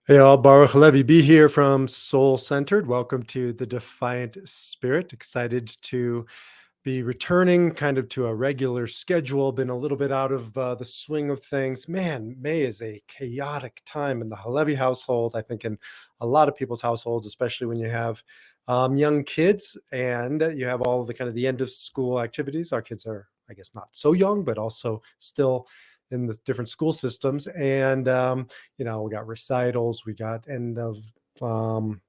Hey all, Baruch Levi be here from Soul Centered. Welcome to the Defiant Spirit. Excited to be returning kind of to a regular schedule. Been a little bit out of the swing of things. Man, May is a chaotic time in the Halevi household. I think in a lot of people's households, especially when you have young kids and you have all of the kind of the end of school activities. Our kids are, I guess, not so young, but also still in the different school systems. And we got recitals, we got end of um,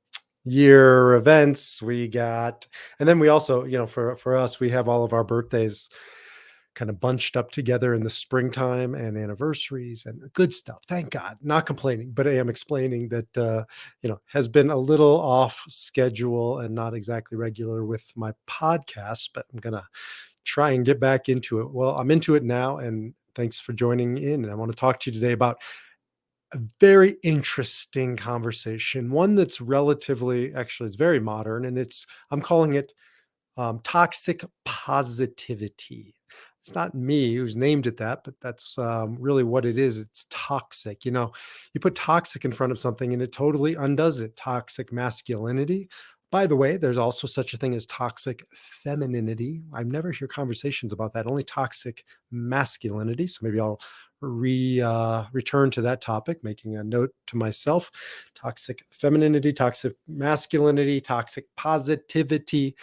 year events, we got, and then we also, for us, we have all of our birthdays kind of bunched up together in the springtime and anniversaries and good stuff. Thank God, not complaining, but I am explaining that has been a little off schedule and not exactly regular with my podcast, but I'm gonna try and get back into it. Well, I'm into it now, and thanks for joining in. And I want to talk to you today about a very interesting conversation, one that's relatively, actually, it's very modern, and I'm calling it toxic positivity. It's not me who's named it that, but that's really what it is. It's toxic. You put toxic in front of something and it totally undoes it. Toxic masculinity. By the way, there's also such a thing as toxic femininity. I never hear conversations about that, only toxic masculinity. So maybe I'll return to that topic, making a note to myself. Toxic femininity, toxic masculinity, toxic positivity,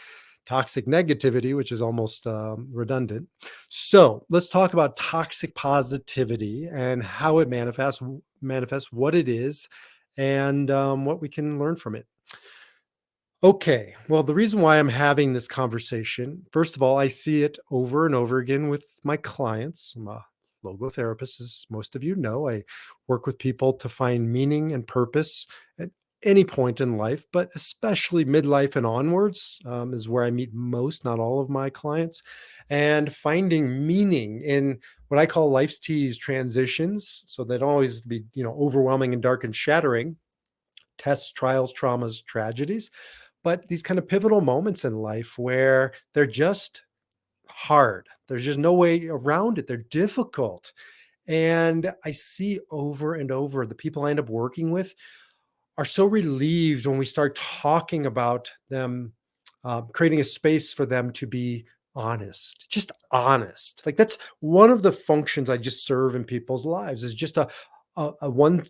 toxic negativity, which is almost redundant. So let's talk about toxic positivity and how it manifests what it is, and what we can learn from it. Okay, well, the reason why I'm having this conversation, first of all, I see it over and over again with my clients. I'm a logotherapist, as most of you know. I work with people to find meaning and purpose at any point in life, but especially midlife and onwards is where I meet most, not all of my clients. And finding meaning in what I call life's tease transitions, so they don't always be, overwhelming and dark and shattering, tests, trials, traumas, tragedies, but these kind of pivotal moments in life where they're just hard. There's just no way around it. They're difficult. And I see over and over the people I end up working with are so relieved when we start talking about them, creating a space for them to be honest, just honest. Like that's one of the functions I just serve in people's lives, is just a one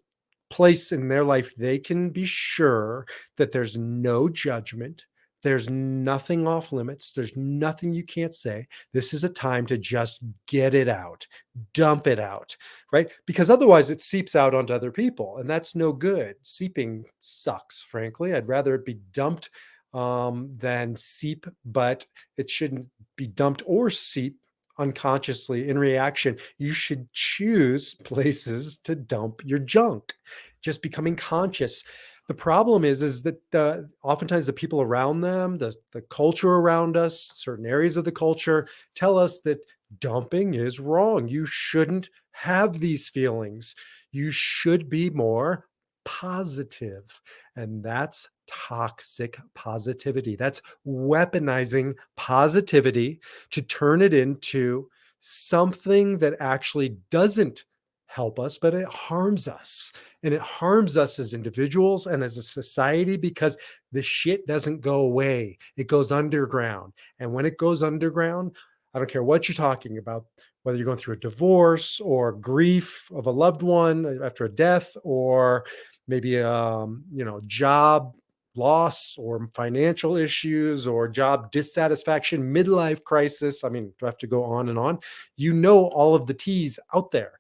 place in their life they can be sure that there's no judgment. There's nothing off limits. There's nothing you can't say. This is a time to just get it out, dump it out, right? Because otherwise it seeps out onto other people, and that's no good. Seeping sucks, frankly. I'd rather it be dumped than seep, but it shouldn't be dumped or seep unconsciously in reaction. You should choose places to dump your junk. Just becoming conscious. The problem is that oftentimes the people around them, the culture around us, certain areas of the culture tell us that dumping is wrong. You shouldn't have these feelings. You should be more positive. And that's toxic positivity. That's weaponizing positivity to turn it into something that actually doesn't help us, but it harms us. And it harms us as individuals and as a society because the shit doesn't go away. It goes underground. And when it goes underground, I don't care what you're talking about, whether you're going through a divorce or grief of a loved one after a death, or maybe job loss or financial issues or job dissatisfaction, midlife crisis. I mean, do I have to go on and on? All of the T's out there.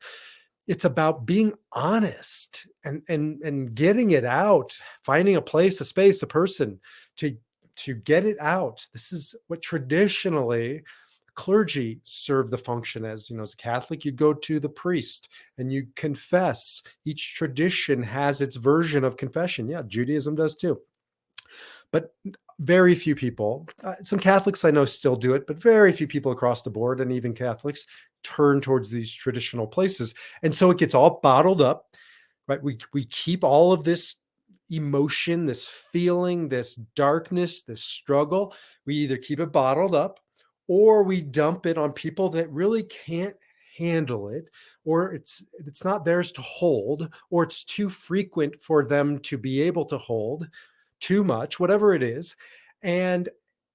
It's about being honest and getting it out, finding a place, a space, a person to get it out. This is what traditionally clergy serve the function as. As a Catholic, you go to the priest and you confess. Each tradition has its version of confession. Yeah, Judaism does too. But very few people, some Catholics I know still do it, but very few people across the board, and even Catholics, turn towards these traditional places. And so it gets all bottled up, right? We keep all of this emotion, this feeling, this darkness, this struggle. We either keep it bottled up or we dump it on people that really can't handle it, or it's not theirs to hold, or it's too frequent for them to be able to hold, too much, whatever it is. And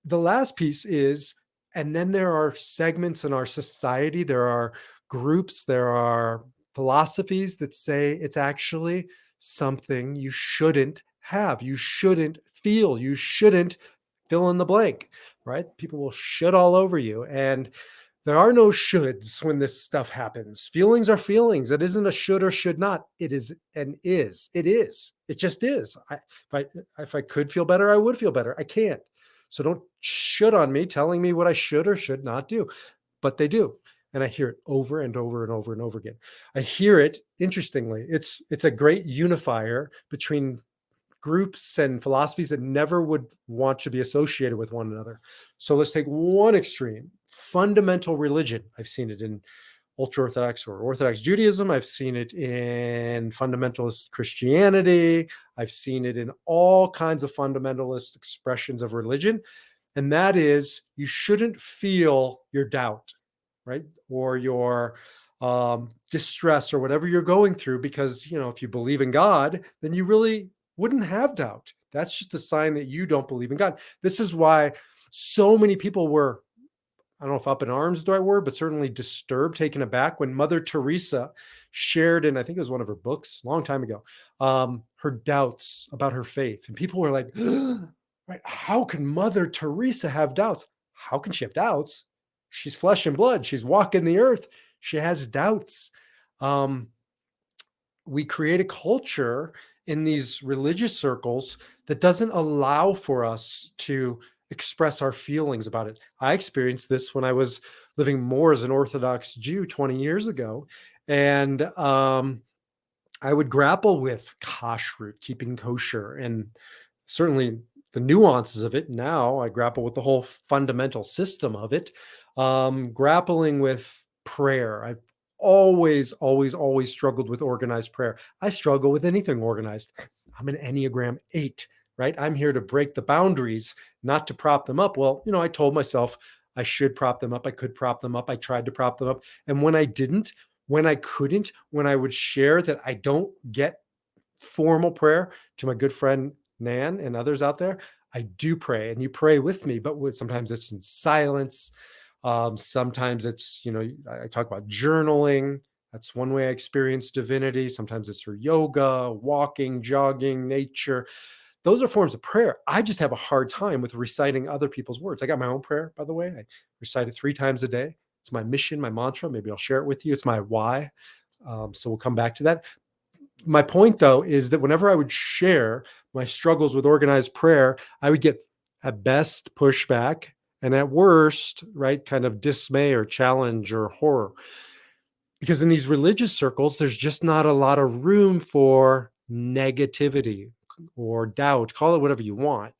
the last piece is, and then there are segments in our society, there are groups, there are philosophies that say it's actually something you shouldn't have, you shouldn't feel, you shouldn't fill in the blank, right? People will shit all over you. And there are no shoulds when this stuff happens. Feelings are feelings. It isn't a should or should not. It is and is. It is. It just is. If I could feel better, I would feel better. I can't. So don't should on me telling me what I should or should not do. But they do. And I hear it over and over and over and over again. I hear it, interestingly. It's a great unifier between groups and philosophies that never would want to be associated with one another. So let's take one extreme, fundamental religion. I've seen it in ultra-Orthodox or Orthodox Judaism. I've seen it in fundamentalist Christianity. I've seen it in all kinds of fundamentalist expressions of religion. And that is, you shouldn't feel your doubt, right? Or your distress or whatever you're going through, because, if you believe in God, then you really wouldn't have doubt. That's just a sign that you don't believe in God. This is why so many people were, I don't know if up in arms is the right word, but certainly disturbed, taken aback when Mother Teresa shared in, I think it was one of her books a long time ago, her doubts about her faith. And people were like, right, how can Mother Teresa have doubts? How can she have doubts? She's flesh and blood. She's walking the earth. She has doubts. We create a culture in these religious circles that doesn't allow for us to express our feelings about it. I experienced this when I was living more as an Orthodox Jew 20 years ago. And I would grapple with kashrut, keeping kosher, and certainly the nuances of it. Now I grapple with the whole fundamental system of it, grappling with prayer. I've always struggled with organized prayer. I struggle with anything organized. I'm an Enneagram 8, right? I'm here to break the boundaries, not to prop them up. Well, I told myself I should prop them up. I could prop them up. I tried to prop them up. And when I didn't, when I couldn't, when I would share that I don't get formal prayer to my good friend Nan and others out there, I do pray, and you pray with me, but sometimes it's in silence. Sometimes it's, I talk about journaling. That's one way I experience divinity. Sometimes it's through yoga, walking, jogging, nature. Those are forms of prayer. I just have a hard time with reciting other people's words. I got my own prayer, by the way. I recite it 3 times a day. It's my mission, my mantra. Maybe I'll share it with you. It's my why. So we'll come back to that. My point, though, is that whenever I would share my struggles with organized prayer, I would get at best pushback, and at worst, right, kind of dismay or challenge or horror. Because in these religious circles, there's just not a lot of room for negativity or doubt, call it whatever you want.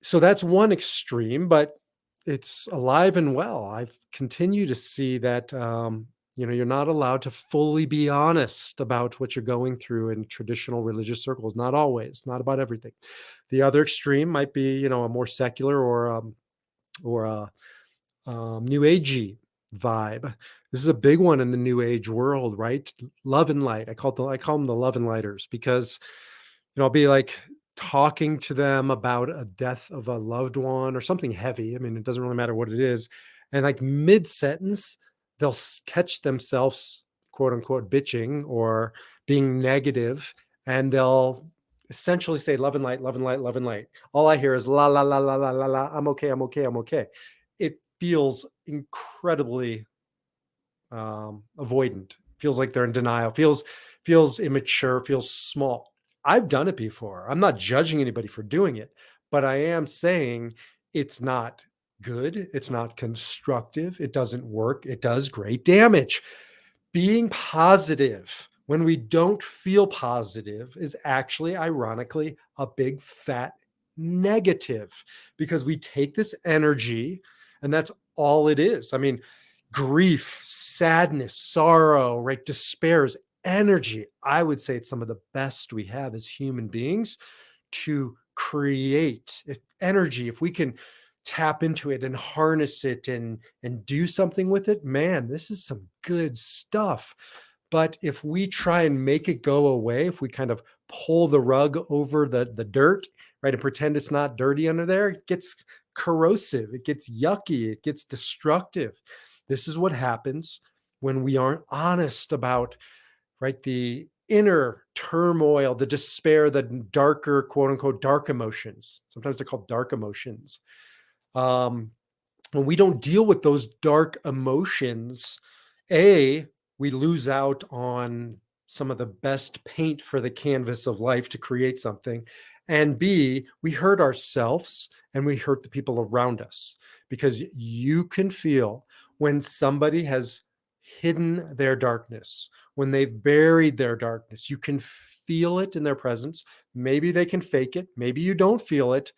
So that's one extreme, but it's alive and well. I've continued to see that, you're not allowed to fully be honest about what you're going through in traditional religious circles. Not always, not about everything. The other extreme might be, a more secular or a new agey vibe. This is a big one in the new age world, right? Love and light. I call them the love and lighters, because I'll be like talking to them about a death of a loved one or something heavy. I mean, it doesn't really matter what it is. And like mid sentence, they'll catch themselves, quote unquote, bitching or being negative, and they'll essentially say love and light, love and light, love and light. All I hear is la, la, la, la, la, la, la. I'm okay. I'm okay. I'm okay. It feels incredibly avoidant, feels like they're in denial, feels immature, feels small. I've done it before. I'm not judging anybody for doing it, but I am saying it's not good. It's not constructive. It doesn't work. It does great damage. Being positive when we don't feel positive is actually, ironically, a big fat negative, because we take this energy and that's all it is. I mean, grief, sadness, sorrow, right? Despair is energy. I would say it's some of the best we have as human beings to create energy. If we can tap into it and harness it and do something with it, man, this is some good stuff. But if we try and make it go away, if we kind of pull the rug over the dirt, right, and pretend it's not dirty under there, it gets corrosive, it gets yucky, it gets destructive. This is what happens when we aren't honest about, right, the inner turmoil, the despair, the darker, quote unquote, dark emotions. Sometimes they're called dark emotions. Um, when we don't deal with those dark emotions, we lose out on some of the best paint for the canvas of life to create something. And B, we hurt ourselves and we hurt the people around us, because you can feel when somebody has hidden their darkness, when they've buried their darkness. You can feel it in their presence. Maybe they can fake it. Maybe you don't feel it.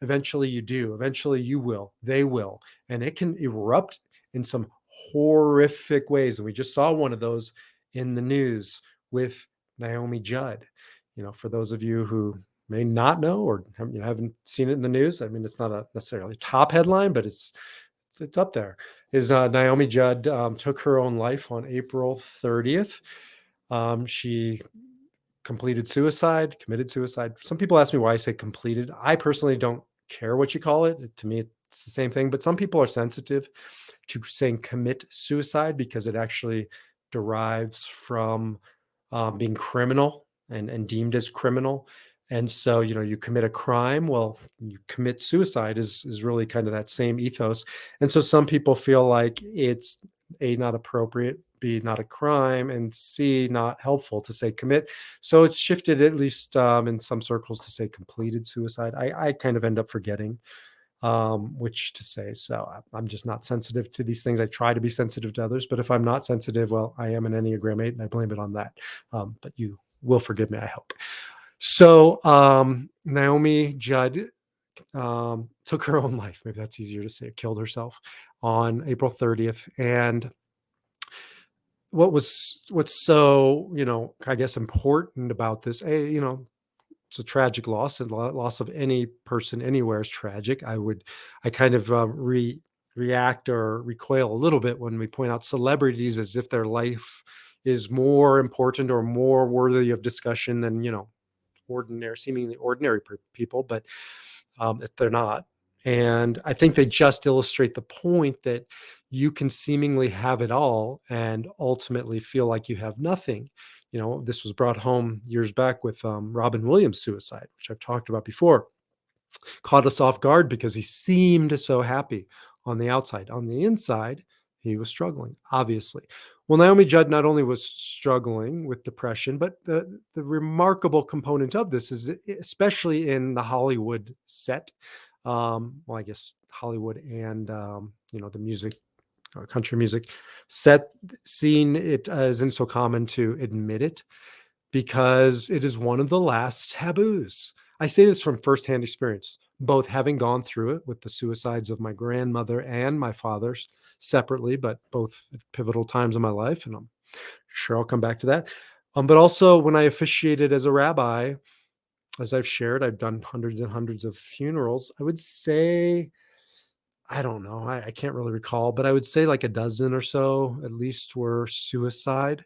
Eventually you do. Eventually you will. They will. And it can erupt in some horrific ways. And we just saw one of those in the news with Naomi Judd. For those of you who may not know or haven't seen it in the news, I mean, it's not a necessarily top headline, but it's up there. Is Naomi Judd took her own life on April 30th. She committed suicide. Some people ask me why I say completed. I personally don't care what you call it. To me, it's the same thing. But some people are sensitive to saying commit suicide because it actually derives from being criminal and deemed as criminal. And so, you commit a crime. Well, you commit suicide is really kind of that same ethos. And so some people feel like it's A, not appropriate, B, not a crime, and C, not helpful to say commit. So it's shifted, at least in some circles, to say completed suicide. I kind of end up forgetting which to say. So I'm just not sensitive to these things. I try to be sensitive to others, but if I'm not sensitive, well, I am an Enneagram 8 and I blame it on that. But you will forgive me, I hope. So Naomi Judd took her own life. Maybe that's easier to say. Killed herself on April 30th. And what's so, I guess, important about this, it's a tragic loss, and loss of any person anywhere is tragic. I kind of react or recoil a little bit when we point out celebrities as if their life is more important or more worthy of discussion than, seemingly ordinary people, but if they're not. And I think they just illustrate the point that you can seemingly have it all and ultimately feel like you have nothing. This was brought home years back with Robin Williams' suicide, which I've talked about before. Caught us off guard because he seemed so happy on the outside. On the inside, he was struggling, obviously. Well, Naomi Judd not only was struggling with depression, but the remarkable component of this is, especially in the Hollywood set, I guess Hollywood and, the music, country music set scene, it isn't so common to admit it because it is one of the last taboos. I say this from firsthand experience, both having gone through it with the suicides of my grandmother and my father's separately, but both at pivotal times in my life. And I'm sure I'll come back to that. But also when I officiated as a rabbi, as I've shared, I've done hundreds and hundreds of funerals. I would say, I don't know, I can't really recall, but I would say like a dozen or so at least were suicide.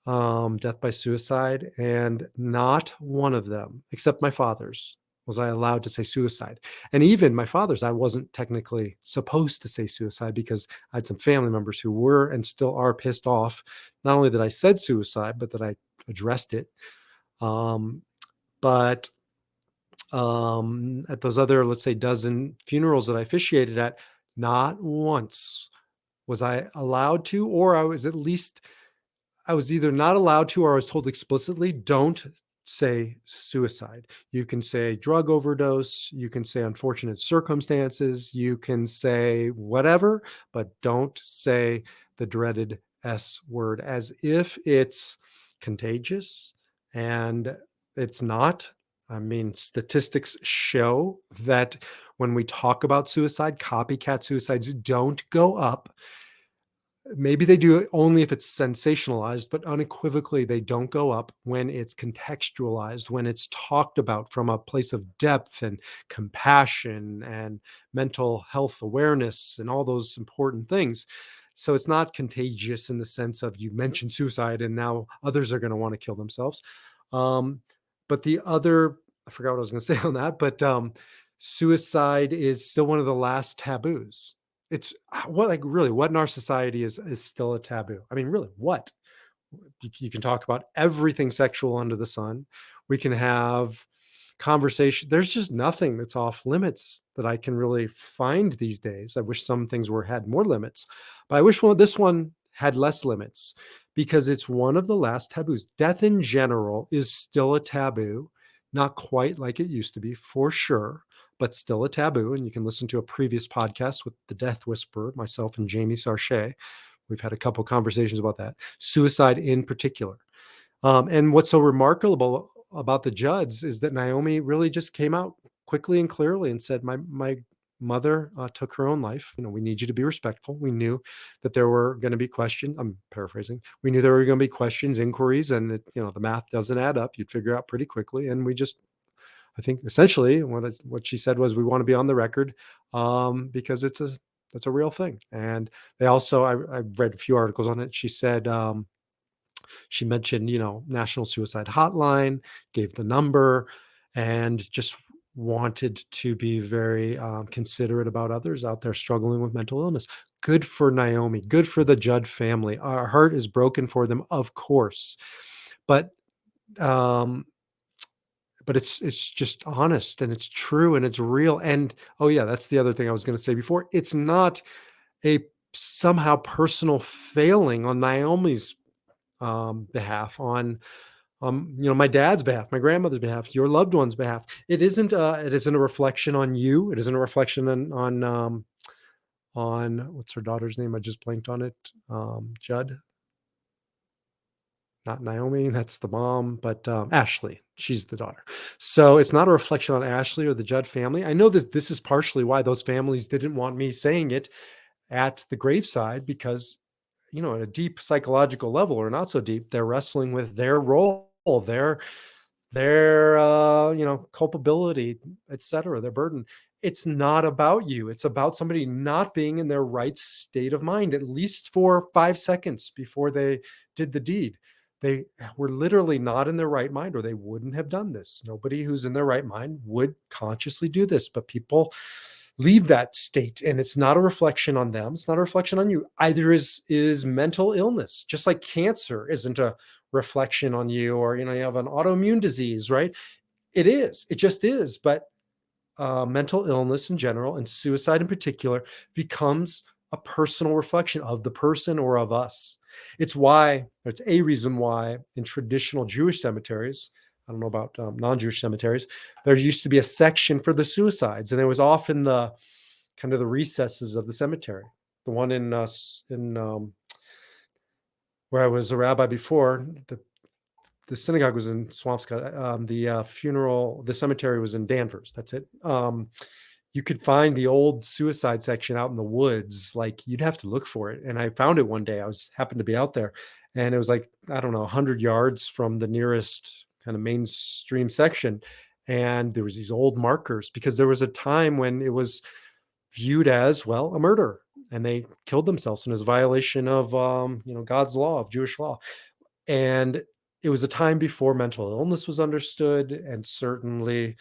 Death by suicide, and not one of them, except my father's, was I allowed to say suicide. And even my father's, I wasn't technically supposed to say suicide because I had some family members who were and still are pissed off, not only that I said suicide, but that I addressed it. Um, but at those other, let's say, dozen funerals that I officiated at, not once was I allowed to, or I was either not allowed to, or I was told explicitly, don't say suicide. You can say drug overdose. You can say unfortunate circumstances. You can say whatever, but don't say the dreaded S word, as if it's contagious. And it's not. I mean, statistics show that when we talk about suicide, copycat suicides don't go up Maybe they do it only if it's sensationalized, but unequivocally, they don't go up when it's contextualized, when it's talked about from a place of depth and compassion and mental health awareness and all those important things. So it's not contagious in the sense of you mentioned suicide and now others are going to want to kill themselves. Um, but the other, I forgot what I was going to say on that, but suicide is still one of the last taboos. It's what, like, really, what in our society is still a taboo? I mean, really, what? You can talk about everything sexual under the sun. We can have conversation. There's just nothing that's off limits that I can really find these days. I wish some things were had more limits, but I wish this one had less limits because it's one of the last taboos. Death in general is still a taboo, not quite like it used to be, for sure, but still a taboo. And you can listen to a previous podcast with the Death Whisperer, myself and Jamie Sarche. We've had a couple conversations about that. Suicide in particular. And what's so remarkable about the Judds is that Naomi really just came out quickly and clearly and said, "My mother took her own life. We need you to be respectful. We knew that there were going to be questions. I'm paraphrasing. We knew there were going to be questions, inquiries, and the math doesn't add up. You'd figure out pretty quickly. And we just, I think, essentially, what she said was, we want to be on the record because that's a real thing." And they also, I read a few articles on it. She said. She mentioned, National Suicide Hotline, gave the number, and just wanted to be very considerate about others out there struggling with mental illness. Good for Naomi. Good for the Judd family. Our heart is broken for them, of course, but um, it's just honest and it's true and it's real. And oh yeah, that's the other thing I was going to say before. It's not a somehow personal failing on Naomi's behalf, on my dad's behalf, my grandmother's behalf, your loved one's behalf. It isn't a reflection on you. It isn't a reflection on what's her daughter's name? I just blanked on it. Judd, not Naomi. That's the mom, but Ashley. She's the daughter. So it's not a reflection on Ashley or the Judd family. I know that this is partially why those families didn't want me saying it at the graveside, because at a deep psychological level, or not so deep, they're wrestling with their role, their culpability, etc., their burden. It's not about you. It's about somebody not being in their right state of mind, at least for 5 seconds before they did the deed. They were literally not in their right mind, or they wouldn't have done this. Nobody who's in their right mind would consciously do this, but people leave that state, and it's not a reflection on them. It's not a reflection on you. Either is mental illness, just like cancer isn't a reflection on you, or you have an autoimmune disease, right? It just is. But mental illness in general, and suicide in particular, becomes a personal reflection of the person or of us. It's a reason why in traditional Jewish cemeteries, I don't know about non-Jewish cemeteries, there used to be a section for the suicides, and there was often the kind of the recesses of the cemetery. The one in where I was a rabbi before, the synagogue was in Swampscott. The cemetery was in Danvers. That's it. You could find the old suicide section out in the woods. Like, you'd have to look for it. And I found it one day. Happened to be out there, and it was like, I don't know, 100 yards from the nearest kind of mainstream section. And there was these old markers, because there was a time when it was viewed as, well, a murder, and they killed themselves, and it was a violation of God's law, of Jewish law. And it was a time before mental illness was understood, and certainly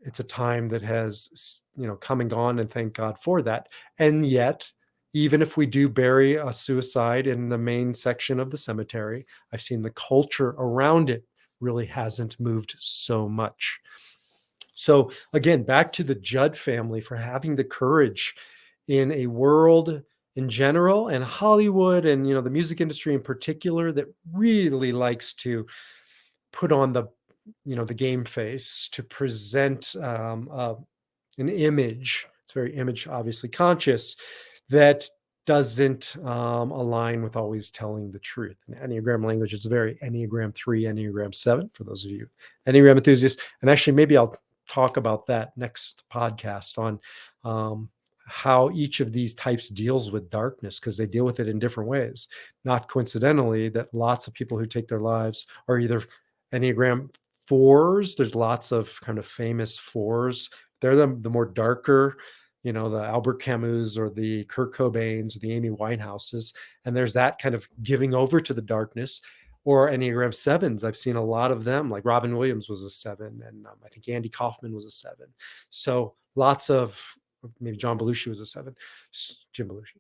it's a time that has come and gone, and thank God for that. And yet, even if we do bury a suicide in the main section of the cemetery, I've seen the culture around it really hasn't moved so much. So again, back to the Judd family for having the courage in a world in general, and Hollywood, and the music industry in particular, that really likes to put on the game face, to present an image. It's very image, obviously conscious, that doesn't align with always telling the truth. In Enneagram language, it's very Enneagram 3, Enneagram 7, for those of you Enneagram enthusiasts. And actually, maybe I'll talk about that next podcast, on how each of these types deals with darkness, because they deal with it in different ways. Not coincidentally, that lots of people who take their lives are either Enneagram fours. There's lots of kind of famous fours. They're the more darker, the Albert Camus or the Kurt Cobains or the Amy Winehouses. And there's that kind of giving over to the darkness. Or Enneagram sevens. I've seen a lot of them, like Robin Williams was a seven, and I think Andy Kaufman was a seven. So lots of, maybe John Belushi was a seven. Jim Belushi,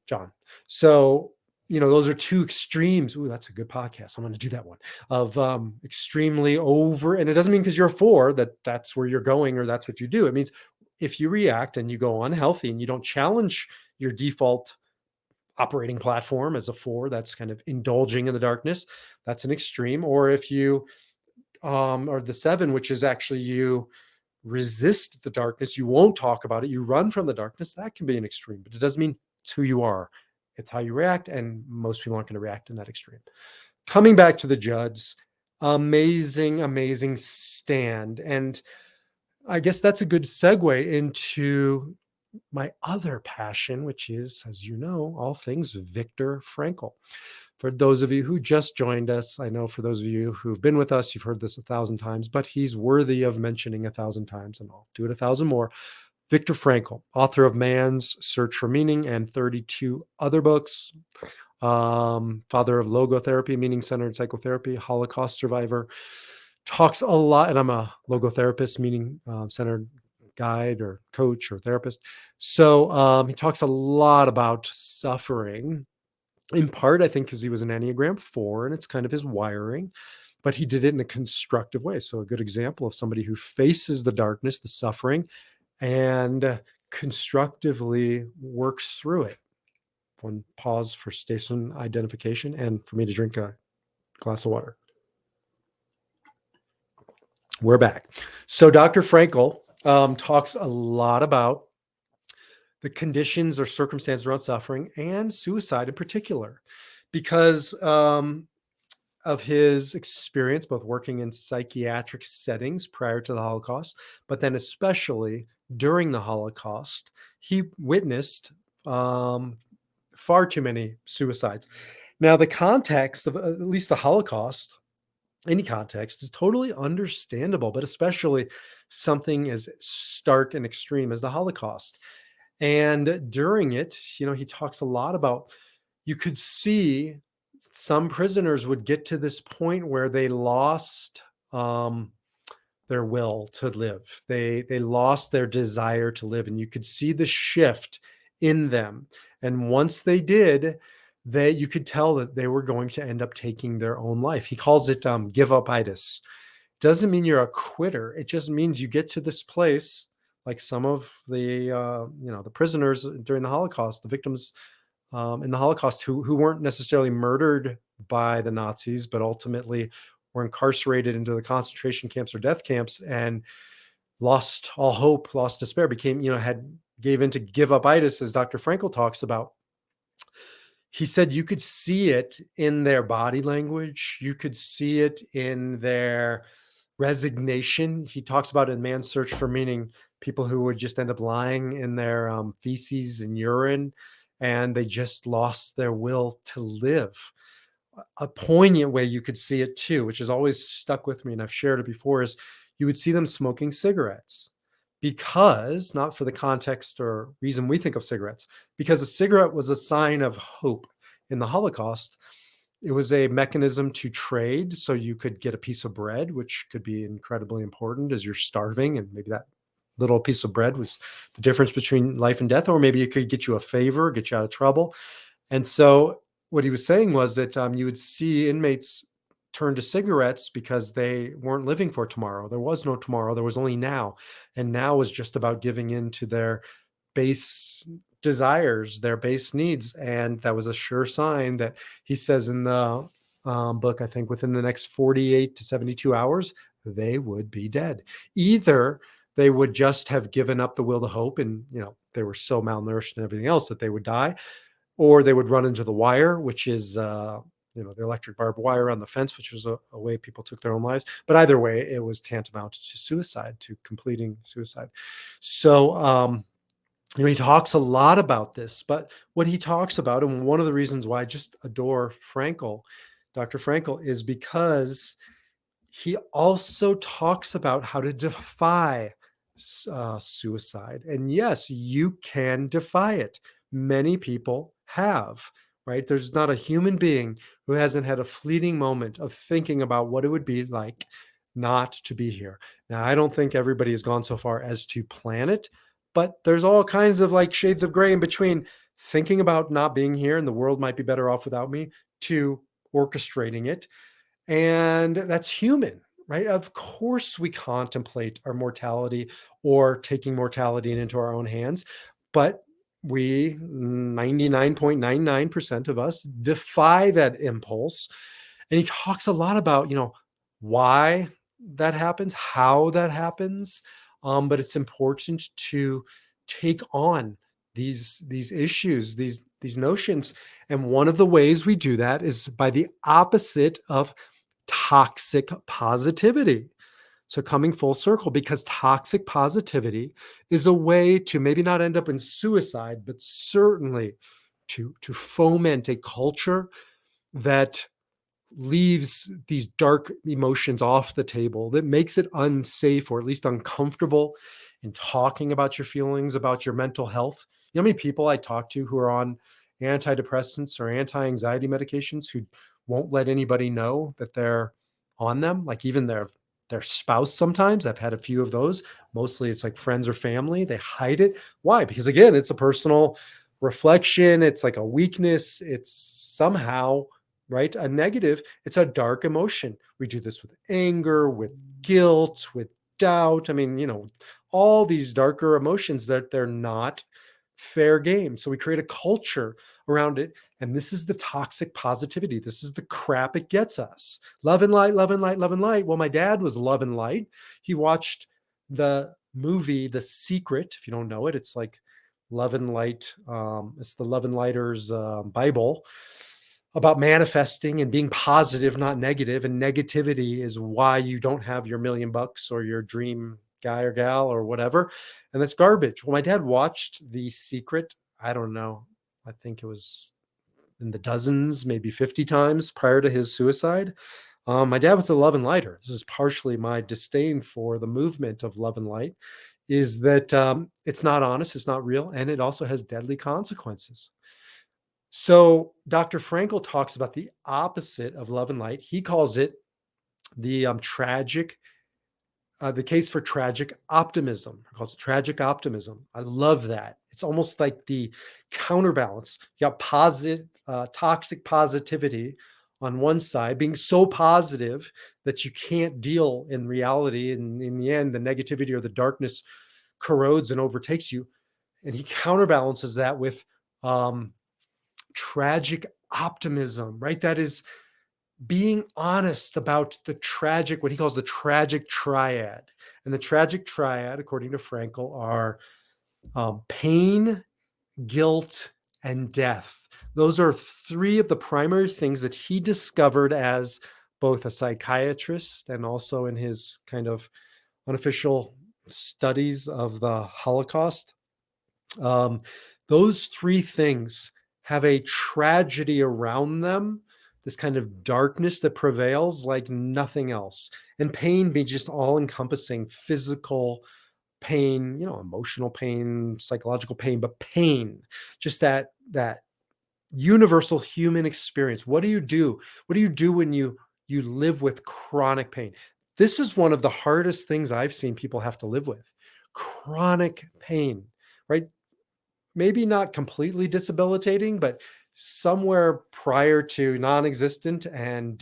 John. So, those are two extremes. Ooh, that's a good podcast. I'm going to do that one of extremely over. And it doesn't mean because you're a four that's where you're going or that's what you do. It means if you react and you go unhealthy and you don't challenge your default operating platform as a four, that's kind of indulging in the darkness, that's an extreme. Or if you are the seven, which is actually you resist the darkness, you won't talk about it, you run from the darkness, that can be an extreme. But it doesn't mean it's who you are, it's how you react, and most people aren't going to react in that extreme. Coming back to the Judds, amazing stand. And I guess that's a good segue into my other passion, which is, as you know, all things Viktor Frankl. For those of you who just joined us, I know for those of you who've been with us, you've heard this 1,000 times, but he's worthy of mentioning 1,000 times, and I'll do it 1,000 more. Viktor Frankl, author of Man's Search for Meaning and 32 other books, father of logotherapy, meaning-centered psychotherapy, Holocaust survivor, talks a lot, and I'm a logotherapist, meaning-centered guide or coach or therapist. So he talks a lot about suffering, in part, I think, because he was an Enneagram 4 and it's kind of his wiring, but he did it in a constructive way. So a good example of somebody who faces the darkness, the suffering, and constructively works through it. One pause for station identification and for me to drink a glass of water. We're back. So Dr. Frankel talks a lot about the conditions or circumstances around suffering and suicide in particular, because of his experience, both working in psychiatric settings prior to the Holocaust, but then especially during the Holocaust, he witnessed far too many suicides. Now, the context of at least the Holocaust, any context, is totally understandable, but especially something as stark and extreme as the Holocaust. And during it, he talks a lot about, you could see some prisoners would get to this point where they lost their will to live. They lost their desire to live, and you could see the shift in them. And once they did, you could tell that they were going to end up taking their own life. He calls it give up-itis. Doesn't mean you're a quitter. It just means you get to this place, like some of the the prisoners during the Holocaust, the victims in the Holocaust who weren't necessarily murdered by the Nazis, but ultimately were incarcerated into the concentration camps or death camps and lost all hope, lost despair, gave into give up-itis, as Dr. Frankel talks about. He said you could see it in their body language. You could see it in their resignation. He talks about in Man's Search for Meaning, people who would just end up lying in their feces and urine, and they just lost their will to live. A poignant way you could see it too, which has always stuck with me, and I've shared it before, is you would see them smoking cigarettes. Because, not for the context or reason we think of cigarettes, because a cigarette was a sign of hope. In the Holocaust, it was a mechanism to trade, so you could get a piece of bread, which could be incredibly important as you're starving, and maybe that little piece of bread was the difference between life and death, or maybe it could get you a favor, get you out of trouble. And so what he was saying was that you would see inmates turn to cigarettes because they weren't living for tomorrow. There was no tomorrow. There was only now. And now was just about giving in to their base desires, their base needs. And that was a sure sign that, he says in the book, I think within the next 48 to 72 hours, they would be dead. Either they would just have given up the will to hope and, they were so malnourished and everything else that they would die, or they would run into the wire, which is, the electric barbed wire on the fence, which was a way people took their own lives. But either way, it was tantamount to suicide, to completing suicide. So He talks a lot about this, but what he talks about, and one of the reasons why I just adore Frankel, Dr. Frankel, is because he also talks about how to defy suicide. And yes, you can defy it. Many people have, right? There's not a human being who hasn't had a fleeting moment of thinking about what it would be like not to be here. Now, I don't think everybody has gone so far as to plan it, but there's all kinds of like shades of gray in between thinking about not being here and the world might be better off without me to orchestrating it, and that's human, right? Of course, we contemplate our mortality or taking mortality into our own hands, but we, 99.99% of us, defy that impulse. And he talks a lot about, why that happens, how that happens. But it's important to take on these issues, these notions. And one of the ways we do that is by the opposite of toxic positivity. So coming full circle, because toxic positivity is a way to maybe not end up in suicide, but certainly to foment a culture that leaves these dark emotions off the table, that makes it unsafe or at least uncomfortable in talking about your feelings, about your mental health. You know how many people I talk to who are on antidepressants or anti-anxiety medications who won't let anybody know that they're on them, like even their spouse sometimes. I've had a few of those. Mostly it's like friends or family. They hide it. Why? Because again, it's a personal reflection. It's like a weakness. It's somehow, right, a negative. It's a dark emotion. We do this with anger, with guilt, with doubt. I mean, all these darker emotions that they're not fair game. So we create a culture around it. And this is the toxic positivity. This is the crap it gets us. Love and light, love and light, love and light. Well, my dad was love and light. He watched the movie The Secret. If you don't know it, it's like Love and Light. It's the Love and Lighters Bible about manifesting and being positive, not negative. And negativity is why you don't have your $1,000,000 or your dream guy or gal or whatever. And that's garbage. Well, my dad watched The Secret. I don't know. I think it was in the dozens, maybe 50 times prior to his suicide. My dad was a love and lighter. This is partially my disdain for the movement of love and light, is that it's not honest, it's not real, and it also has deadly consequences. So Dr. Frankel talks about the opposite of love and light. He calls it the the case for tragic optimism. He calls it tragic optimism. I love that. It's almost like the counterbalance. You got toxic positivity on one side, being so positive that you can't deal in reality. And in the end, the negativity or the darkness corrodes and overtakes you. And he counterbalances that with tragic optimism, right? That is being honest about what he calls the tragic triad. And the tragic triad, according to Frankel, are pain, guilt, and death. Those are three of the primary things that he discovered as both a psychiatrist and also in his kind of unofficial studies of the Holocaust. Um, those three things have a tragedy around them, this kind of darkness that prevails like nothing else. And pain being just all encompassing physical pain, emotional pain, psychological pain, but pain, just that universal human experience. What do you do? What do you do when you live with chronic pain? This is one of the hardest things I've seen people have to live with. Chronic pain, right? Maybe not completely disabilitating, but somewhere prior to non-existent and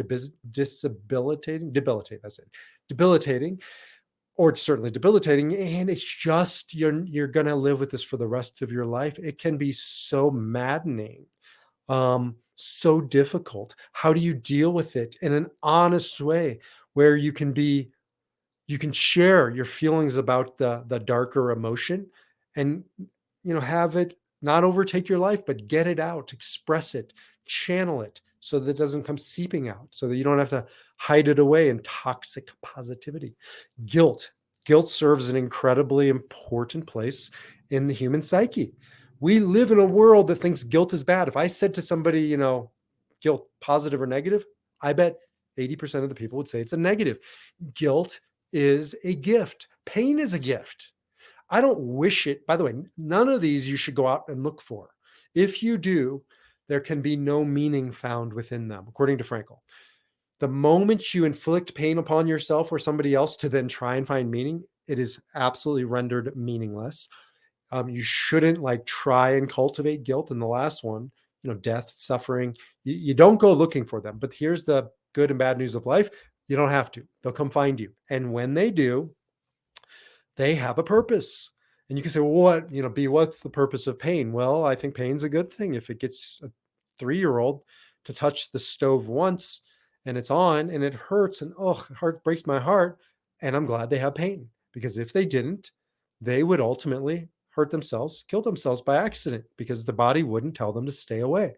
debilitating, or certainly debilitating. And it's just, you're going to live with this for the rest of your life. It can be so maddening, so difficult. How do you deal with it in an honest way where you can share your feelings about the darker emotion and have it not overtake your life, but get it out, express it, channel it so that it doesn't come seeping out, so that you don't have to hide it away in toxic positivity. Guilt. Guilt serves an incredibly important place in the human psyche. We live in a world that thinks guilt is bad. If I said to somebody, guilt positive or negative, I bet 80% of the people would say it's a negative. Guilt is a gift. Pain is a gift. I don't wish it. By the way, none of these you should go out and look for. If you do, there can be no meaning found within them, according to Frankel. The moment you inflict pain upon yourself or somebody else to then try and find meaning, it is absolutely rendered meaningless. You shouldn't try and cultivate guilt. And the last one, death, suffering, you don't go looking for them. But here's the good and bad news of life. You don't have to. They'll come find you. And when they do, they have a purpose. And you can say, well, what's the purpose of pain? Well, I think pain's a good thing. If it gets a 3-year-old to touch the stove once and it's on and it hurts and heart breaks my heart. And I'm glad they have pain, because if they didn't, they would ultimately hurt themselves, kill themselves by accident, because the body wouldn't tell them to stay away.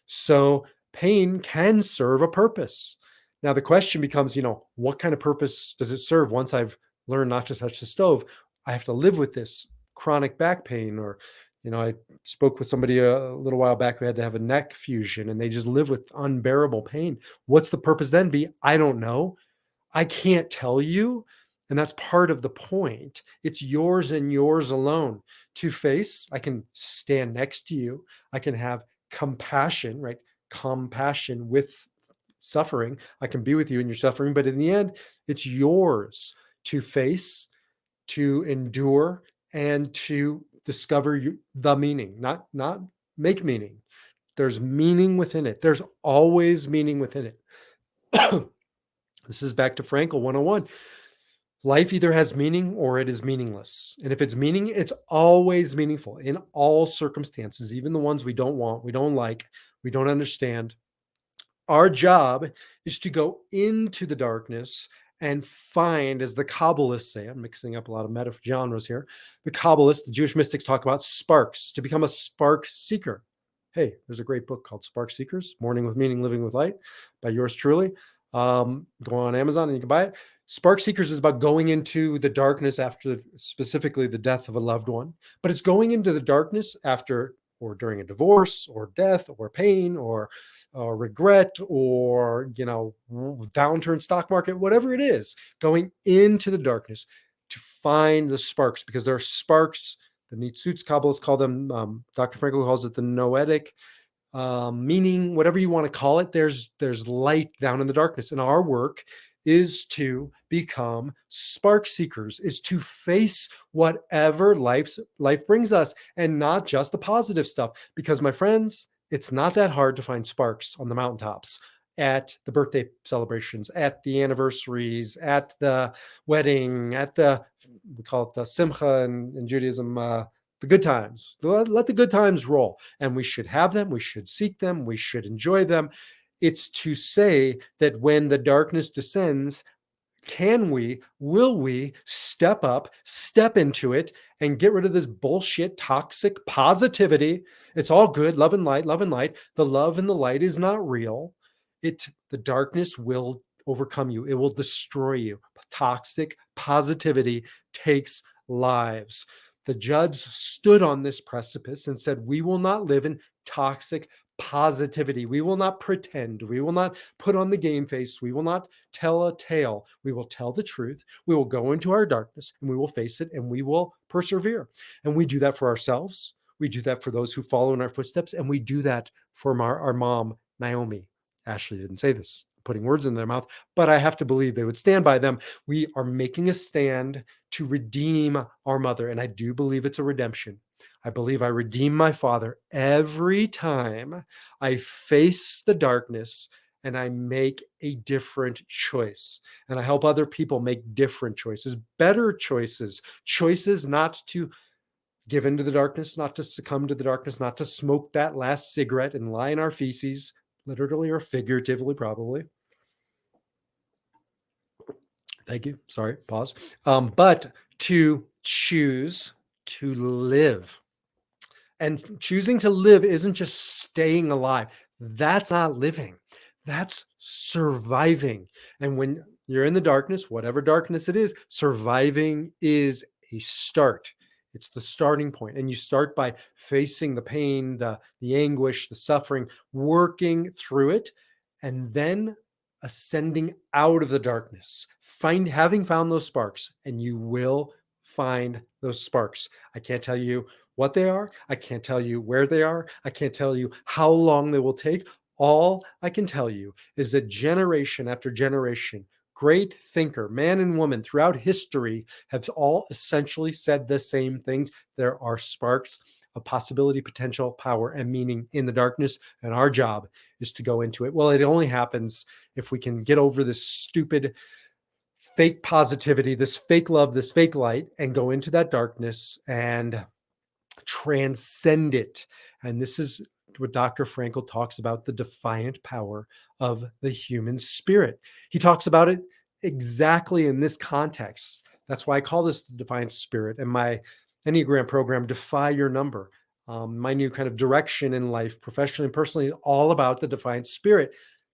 So pain can serve a purpose. Now the question becomes, what kind of purpose does it serve once I've learned not to touch the stove? I have to live with this chronic back pain, or, I spoke with somebody a little while back who had to have a neck fusion and they just live with unbearable pain. What's the purpose then be? I don't know. I can't tell you. And that's part of the point. It's yours and yours alone to face. I can stand next to you. I can have compassion, right? Compassion with suffering. I can be with you in your suffering, but in the end, it's yours to face, to endure, and to discover the meaning, not make meaning. There's meaning within it. There's always meaning within it. This is back to Frankel 101. Life either has meaning or it is meaningless. And if it's meaning, it's always meaningful in all circumstances, even the ones we don't want, we don't like, we don't understand. Our job is to go into the darkness and find, as the Kabbalists say, I'm mixing up a lot of genres here. The Kabbalists, the Jewish mystics, talk about sparks, to become a spark seeker. Hey, there's a great book called Spark Seekers, Morning with Meaning, Living with Light, by yours truly. Go on Amazon and you can buy it. Spark Seekers is about going into the darkness after specifically the death of a loved one, but it's going into the darkness after or during a divorce or death or pain or regret or, downturn stock market, whatever it is, going into the darkness to find the sparks, because there are sparks. The Nitsuts Kabbalists call them, Dr. Frankel calls it the noetic meaning, whatever you want to call it. There's light down in the darkness. And our work is to become spark seekers, is to face whatever life brings us, and not just the positive stuff. Because my friends, it's not that hard to find sparks on the mountaintops, at the birthday celebrations, at the anniversaries, at the wedding, we call it the simcha in Judaism, the good times. Let the good times roll. And we should have them. We should seek them. We should enjoy them. It's to say that when the darkness descends, will we step up, step into it, and get rid of this bullshit, toxic positivity? It's all good. Love and light, love and light. The love and the light is not real. The darkness will overcome you. It will destroy you. Toxic positivity takes lives. The Judds stood on this precipice and said, we will not live in toxic positivity. We will not pretend. We will not put on the game face. We will not tell a tale. We will tell the truth. We will go into our darkness and we will face it and we will persevere. And we do that for ourselves. We do that for those who follow in our footsteps. And we do that for our mom, Naomi. Ashley didn't say this, putting words in their mouth, but I have to believe they would stand by them. We are making a stand to redeem our mother. And I do believe it's a redemption. I believe I redeem my father every time I face the darkness and I make a different choice. And I help other people make different choices, better choices, choices not to give into the darkness, not to succumb to the darkness, not to smoke that last cigarette and lie in our feces, literally or figuratively, probably. Thank you. Sorry, pause. But to choose to live. And choosing to live isn't just staying alive. That's not living. That's surviving. And when, You're in the darkness, whatever darkness it is. Surviving is a start. It's the starting point. And you start by facing the pain, the anguish, the suffering, working through it, and then ascending out of the darkness, having found those sparks, and you will find those sparks. I can't tell you what they are. I can't tell you where they are. I can't tell you how long they will take. All I can tell you is that generation after generation, great thinker, man and woman throughout history have all essentially said the same things. There are sparks of possibility, potential, power, and meaning in the darkness. And our job is to go into it. Well, it only happens if we can get over this stupid fake positivity, this fake love, this fake light, and go into that darkness and transcend it. And this is what Dr. Frankel talks about, the defiant power of the human spirit. He talks about it exactly in this context. That's why I call this the defiant spirit. And my Enneagram program, Defy Your Number, my new kind of direction in life, professionally and personally, is all about the defiant spirit,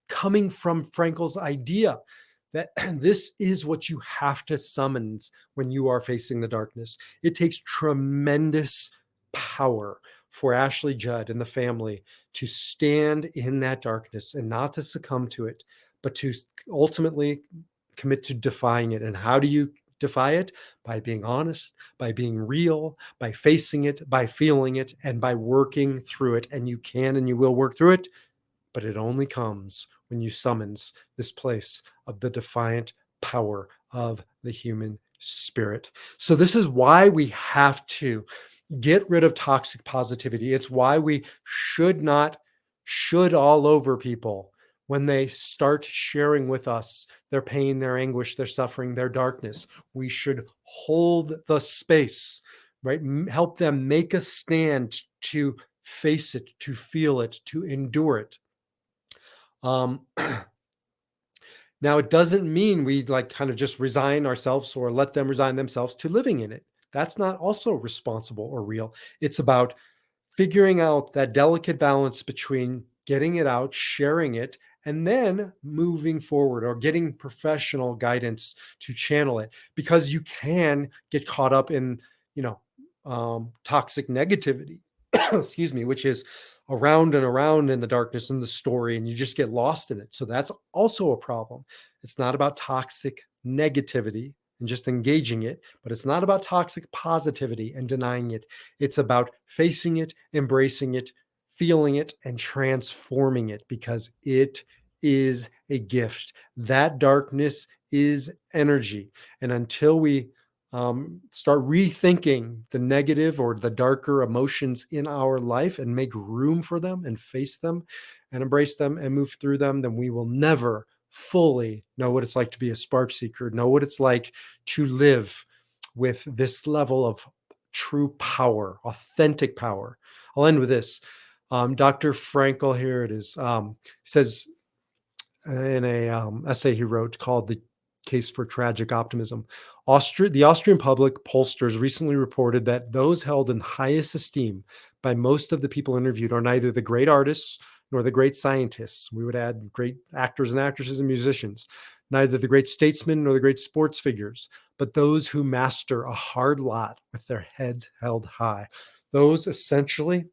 coming from Frankel's idea that this is what you have to summon when you are facing the darkness. It takes tremendous power for Ashley Judd and the family to stand in that darkness and not to succumb to it, but to ultimately commit to defying it. And how do you defy it? By being honest, by being real, by facing it, by feeling it, and by working through it. And you can and you will work through it, but it only comes when you summons this place of the defiant power of the human spirit. So this is why we have to get rid of toxic positivity. It's why we should not should all over people when they start sharing with us their pain, their anguish, their suffering, their darkness. We should hold the space, right? Help them make a stand to face it, to feel it, to endure it. Now, it doesn't mean we like kind of just resign ourselves or let them resign themselves to living in it. That's not also responsible or real. It's about figuring out that delicate balance between getting it out, sharing it, and then moving forward or getting professional guidance to channel it, because you can get caught up in, toxic negativity, excuse me, which is around and around in the darkness in the story, and you just get lost in it. So that's also a problem. It's not about toxic negativity and just engaging it, but it's not about toxic positivity and denying it. It's about facing it, embracing it, feeling it, and transforming it, because it is a gift. That darkness is energy. And until we start rethinking the negative or the darker emotions in our life and make room for them and face them and embrace them and move through them, then we will never fully know what it's like to be a spark seeker, know what it's like to live with this level of true power, authentic power. I'll end with this. Dr. Frankel, here it is, says in a essay he wrote called "The Case for Tragic Optimism." The Austrian public pollsters recently reported that those held in highest esteem by most of the people interviewed are neither the great artists nor the great scientists. We would add great actors and actresses and musicians, neither the great statesmen nor the great sports figures, but those who master a hard lot with their heads held high. Those essentially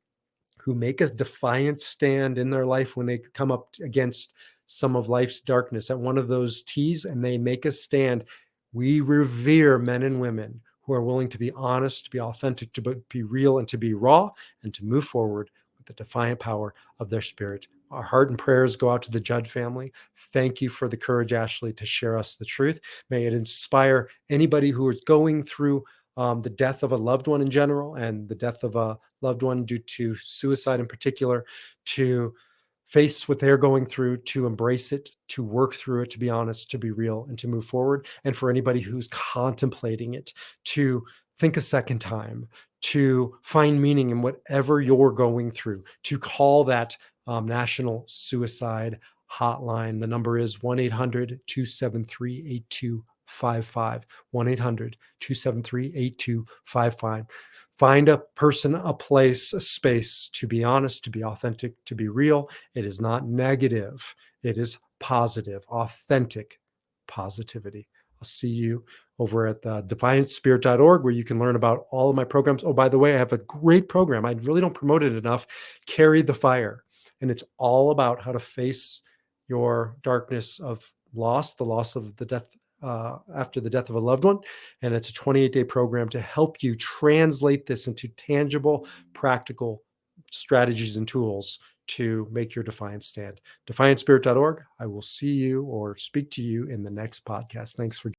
who make a defiant stand in their life when they come up against some of life's darkness at one of those T's, and they make a stand. We revere men and women who are willing to be honest, to be authentic, to be real, and to be raw, and to move forward with the defiant power of their spirit. Our heart and prayers go out to the Judd family. Thank you for the courage, Ashley, to share us the truth. May it inspire anybody who is going through the death of a loved one in general, and the death of a loved one due to suicide in particular, to face what they're going through, to embrace it, to work through it, to be honest, to be real, and to move forward. And for anybody who's contemplating it, to think a second time, to find meaning in whatever you're going through, to call that National Suicide Hotline. The number is 1-800-273-8255, 1-800-273-8255. Find a person, a place, a space to be honest, to be authentic, to be real. It is not negative. It is positive, authentic, positivity. I'll see you over at the defiantspirit.org, where you can learn about all of my programs. Oh, by the way, I have a great program. I really don't promote it enough. Carry the Fire. And it's all about how to face your darkness of loss, the loss of the death after the death of a loved one. And it's a 28-day program to help you translate this into tangible, practical strategies and tools to make your defiant stand. Defiantspirit.org. I will see you or speak to you in the next podcast. Thanks for